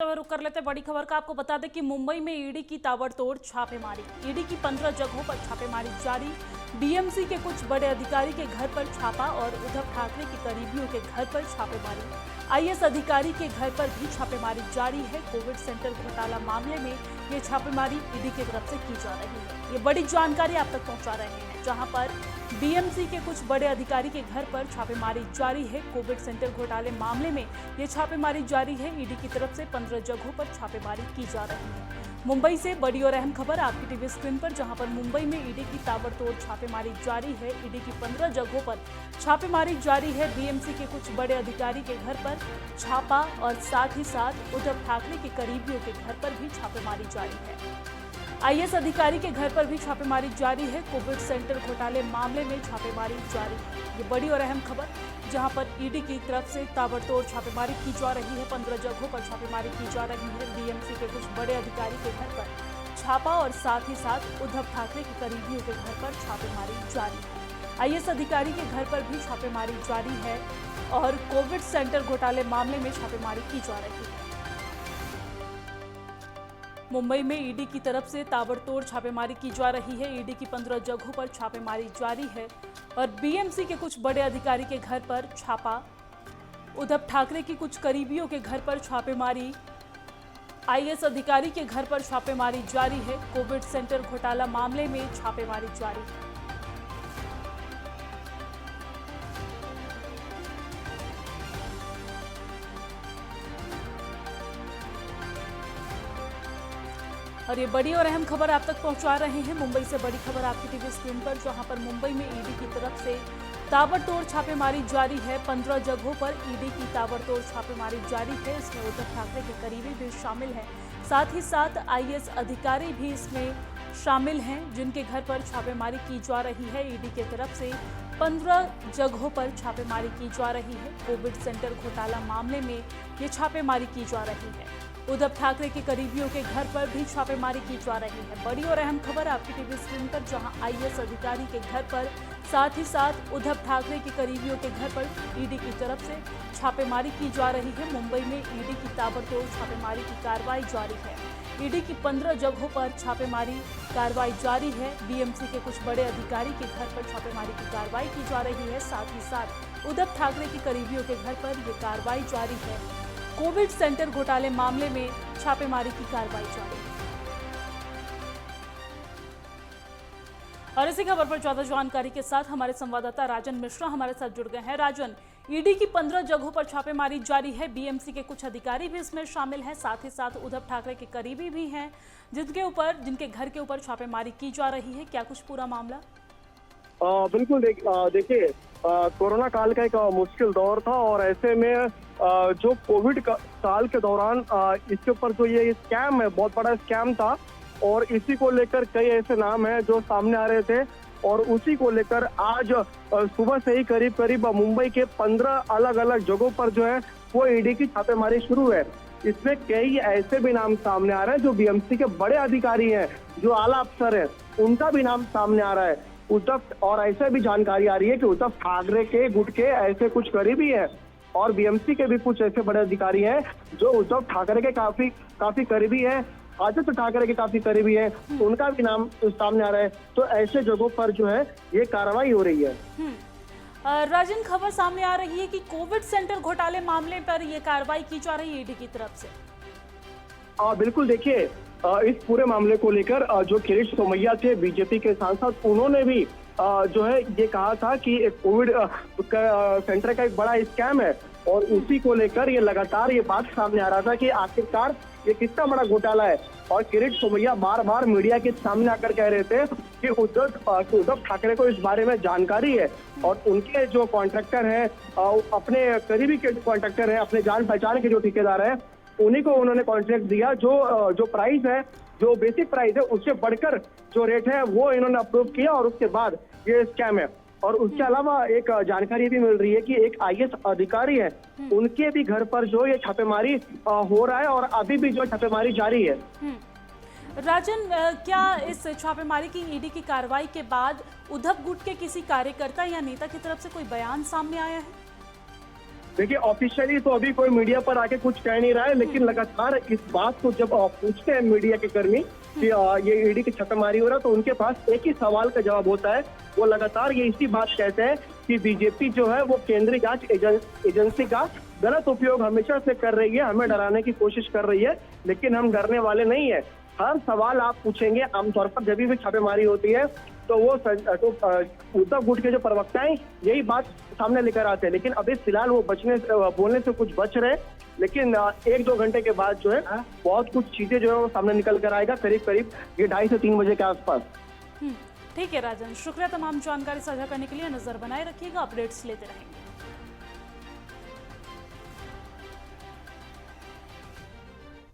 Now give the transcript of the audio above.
रुक कर लेते बड़ी खबर का। आपको बता दें कि मुंबई में ईडी की ताबड़तोड़ छापेमारी। ईडी की 15 जगहों पर छापेमारी जारी। बीएमसी के कुछ बड़े अधिकारी के घर पर छापा और उद्धव ठाकरे के करीबियों के घर पर छापेमारी। आईएएस अधिकारी के घर पर भी छापेमारी जारी है। कोविड सेंटर घोटाला मामले में ये छापेमारी ईडी की तरफ से की जा रही है। ये बड़ी जानकारी आप तक पहुंचा रहे हैं, जहां पर बीएमसी के कुछ बड़े अधिकारी के घर पर छापेमारी जारी है। कोविड सेंटर घोटाले मामले में ये छापेमारी जारी है। ईडी की तरफ से 15 जगहों पर छापेमारी की जा रही है। मुंबई से बड़ी और अहम खबर आपकी टीवी स्क्रीन पर, जहां पर मुंबई में ईडी की ताबड़तोड़ छापेमारी जारी है। ईडी की 15 जगहों पर छापेमारी जारी है। बीएमसी के कुछ बड़े अधिकारी के घर पर छापा और साथ ही साथ उद्धव ठाकरे के करीबियों के घर पर भी छापेमारी जारी है। आईएएस अधिकारी के घर पर भी छापेमारी जारी है। कोविड सेंटर घोटाले मामले में छापेमारी जारी है। ये बड़ी और अहम खबर, जहां पर ईडी की तरफ से ताबड़तोड़ छापेमारी की जा रही है। 15 जगहों पर छापेमारी की जा रही है। बीएमसी के कुछ बड़े अधिकारी के घर पर छापा और साथ ही साथ उद्धव ठाकरे के करीबियों के घर पर छापेमारी जारी है। आईएएस अधिकारी के घर पर भी छापेमारी जारी है और कोविड सेंटर घोटाले मामले में छापेमारी की जा रही है। मुंबई में ईडी की तरफ से ताबड़तोड़ छापेमारी की जा रही है। ईडी की 15 जगहों पर छापेमारी जारी है और बीएमसी के कुछ बड़े अधिकारी के घर पर छापा, उद्धव ठाकरे की कुछ करीबियों के घर पर छापेमारी, आईएएस अधिकारी के घर पर छापेमारी जारी है। कोविड सेंटर घोटाला मामले में छापेमारी जारी है। और ये बड़ी और अहम खबर आप तक पहुंचा रहे हैं। मुंबई से बड़ी खबर आपकी टीवी स्क्रीन पर, जहां पर मुंबई में ईडी की तरफ से ताबड़तोड़ छापेमारी जारी है। 15 जगहों पर ईडी की ताबड़तोड़ छापेमारी जारी है। इसमें उद्धव ठाकरे के करीबी भी शामिल हैं, साथ ही साथ आईएएस अधिकारी भी इसमें शामिल हैं, जिनके घर पर छापेमारी की जा रही है। ईडी की तरफ से 15 जगहों पर छापेमारी की जा रही है। कोविड सेंटर घोटाला मामले में ये छापेमारी की जा रही है। उद्धव ठाकरे के करीबियों के घर पर भी छापेमारी की जा रही है। बड़ी और अहम खबर आपकी टीवी स्क्रीन पर, जहां आईएएस अधिकारी के घर पर साथ ही साथ उद्धव ठाकरे के करीबियों के घर पर ईडी की तरफ से छापेमारी की जा रही है। मुंबई में ईडी की ताबड़तोड़ छापेमारी की कार्रवाई जारी है। ईडी की 15 जगहों पर छापेमारी कार्रवाई जारी है। बीएमसी के कुछ बड़े अधिकारी के घर पर छापेमारी की कार्रवाई की जा रही है। साथ ही साथ उद्धव ठाकरे के करीबियों के घर पर यह कार्रवाई जारी है। कोविड सेंटर घोटाले मामले में छापेमारी की कार्रवाई जारी है। और इसी खबर पर ज्यादा जानकारी के साथ हमारे संवाददाता राजन मिश्रा हमारे साथ जुड़ गए हैं। राजन, ईडी की 15 जगहों पर छापेमारी जारी है। बीएमसी के कुछ अधिकारी भी इसमें शामिल हैं, साथ ही साथ उद्धव ठाकरे के करीबी भी हैं, जिनके घर के ऊपर छापेमारी की जा रही है। क्या कुछ पूरा मामला? बिल्कुल देखिए, कोरोना काल का एक मुश्किल दौर था और ऐसे में जो कोविड साल के दौरान इसके ऊपर जो ये स्कैम है, बहुत बड़ा स्कैम था और इसी को लेकर कई ऐसे नाम हैं जो सामने आ रहे थे और उसी को लेकर आज सुबह से ही करीब करीब मुंबई के 15 अलग अलग जगहों पर जो है वो ईडी की छापेमारी शुरू है। इसमें कई ऐसे भी नाम सामने आ रहे हैं जो बीएमसी के बड़े अधिकारी हैं, जो आला अफसर हैं, उनका भी नाम सामने आ रहा है। उद्धव, और ऐसे भी जानकारी आ रही है कि उद्धव ठाकरे के गुट के ऐसे कुछ करीबी हैं और बीएमसी के भी कुछ ऐसे बड़े अधिकारी हैं जो उद्धव ठाकरे के काफी करीबी हैं, आदित्य ठाकरे के काफी करीबी हैं, उनका भी नाम सामने आ रहा है। तो ऐसे जगहों पर जो है ये कार्रवाई हो रही है। राजन, खबर सामने आ रही है कि कोविड सेंटर घोटाले मामले पर यह कार्रवाई की जा रही है ईडी की तरफ से। बिल्कुल, देखिए, इस पूरे मामले को लेकर जो किरीट सोमैया थे बीजेपी के सांसद, उन्होंने भी जो है ये कहा था कि कोविड सेंटर का एक बड़ा स्कैम है और उसी को लेकर ये लगातार ये बात सामने आ रहा था कि आखिरकार ये कितना बड़ा घोटाला है। और किरीट सोमैया बार बार मीडिया के सामने आकर कह रहे थे कि उद्धव ठाकरे को इस बारे में जानकारी है और उनके जो कॉन्ट्रैक्टर हैं, अपने करीबी के कॉन्ट्रैक्टर हैं, अपने जान पहचान के जो ठेकेदार हैं, उन्हीं को उन्होंने कॉन्ट्रैक्ट दिया। जो प्राइस है, जो बेसिक प्राइस है, उससे बढ़कर जो रेट है वो इन्होंने अप्रूव किया और उसके बाद ये स्कैम है। और उसके अलावा एक जानकारी भी मिल रही है कि एक आईएएस अधिकारी है, उनके भी घर पर जो ये छापेमारी हो रहा है और अभी भी जो छापेमारी जारी है। राजन, क्या इस छापेमारी की ईडी की कार्रवाई के बाद उद्धव गुट के किसी कार्यकर्ता या नेता की तरफ से कोई बयान सामने आया है? देखिए ऑफिशियली तो अभी कोई मीडिया पर आके कुछ कह नहीं रहा है, लेकिन लगातार इस बात को जब पूछते हैं मीडिया के कर्मी कि ये ईडी की छापेमारी हो रहा है, तो उनके पास एक ही सवाल का जवाब होता है। वो लगातार ये इसी बात कहते हैं कि बीजेपी जो है वो केंद्रीय जांच एजेंसी का गलत उपयोग हमेशा से कर रही है, हमें डराने की कोशिश कर रही है, लेकिन हम डरने वाले नहीं है। हर सवाल आप पूछेंगे, आमतौर पर जब भी छापेमारी होती है तो वो उद्धव गुट के जो प्रवक्ता हैं यही बात सामने लेकर आते हैं, लेकिन अभी फिलहाल वो बोलने से कुछ बच रहे, लेकिन 1-2 घंटे के बाद जो है बहुत कुछ चीजें जो है वो सामने निकल कर आएगा, करीब ये 2:30 से 3 बजे के आसपास। ठीक है राजन, शुक्रिया तमाम जानकारी साझा करने के लिए। नजर बनाए रखिएगा, अपडेट्स लेते रहेंगे।